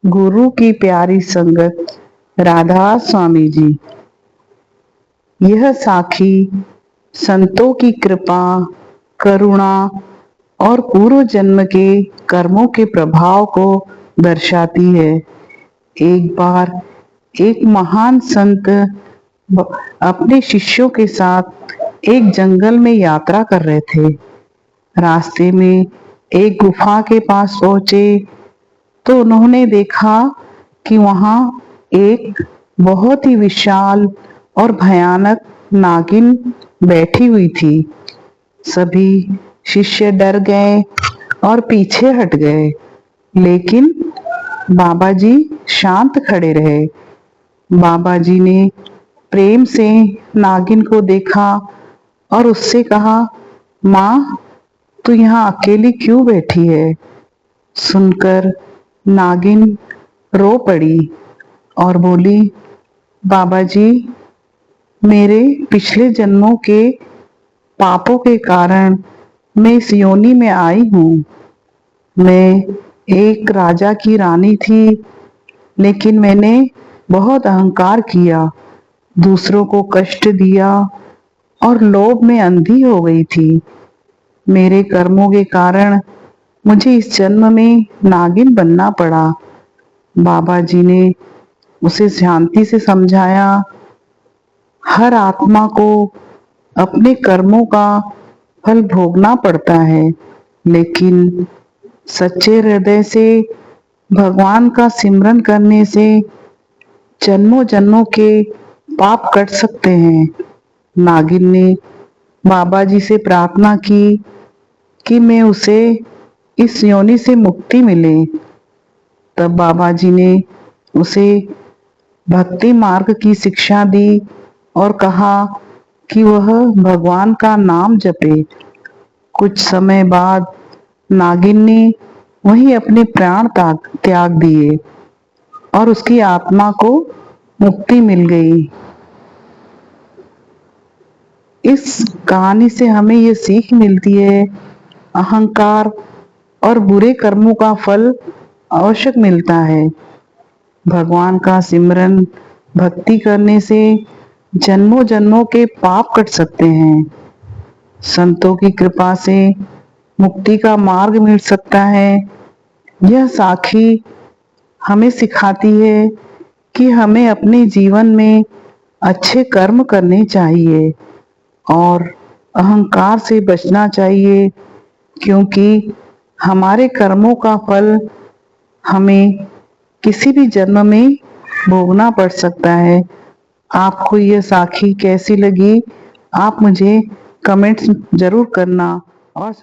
गुरु की प्यारी संगत राधा स्वामी जी। यह साखी संतों की कृपा, करुणा और पूर्व जन्म के कर्मों के प्रभाव को दर्शाती है। एक बार एक महान संत अपने शिष्यों के साथ एक जंगल में यात्रा कर रहे थे। रास्ते में एक गुफा के पास पहुंचे तो उन्होंने देखा कि वहां एक बहुत ही विशाल और भयानक नागिन बैठी हुई थी। सभी शिष्य डर गए और पीछे हट गए, लेकिन बाबा जी शांत खड़े रहे। बाबा जी ने प्रेम से नागिन को देखा और उससे कहा, माँ, तू यहाँ अकेली क्यों बैठी है? सुनकर नागिन रो पड़ी और बोली, बाबा जी, मेरे पिछले जन्मों के पापों के कारण मैं इस योनि में आई हूँ। मैं एक राजा की रानी थी, लेकिन मैंने बहुत अहंकार किया, दूसरों को कष्ट दिया और लोभ में अंधी हो गई थी। मेरे कर्मों के कारण मुझे इस जन्म में नागिन बनना पड़ा। बाबा जी ने उसे शांति से समझाया, हर आत्मा को अपने कर्मों का फल भोगना पड़ता है, लेकिन सच्चे हृदय से भगवान का सिमरन करने से जन्मों जन्मों के पाप कट सकते हैं। नागिन ने बाबा जी से प्रार्थना की कि मैं उसे इस योनि से मुक्ति मिले। तब बाबा जी ने उसे भक्ति मार्ग की शिक्षा दी और कहा कि वह भगवान का नाम जपे। कुछ समय बाद नागिन ने वहीं अपने प्राण त्याग दिए और उसकी आत्मा को मुक्ति मिल गई। इस कहानी से हमें ये सीख मिलती है, अहंकार और बुरे कर्मों का फल आवश्यक मिलता है। भगवान का सिमरन भक्ति करने से जन्मों जन्मों के पाप कट सकते हैं। संतों की कृपा से मुक्ति का मार्ग मिल सकता है। यह साखी हमें सिखाती है कि हमें अपने जीवन में अच्छे कर्म करने चाहिए और अहंकार से बचना चाहिए, क्योंकि हमारे कर्मों का फल हमें किसी भी जन्म में भोगना पड़ सकता है। आपको यह साखी कैसी लगी? आप मुझे कमेंट्स जरूर करना और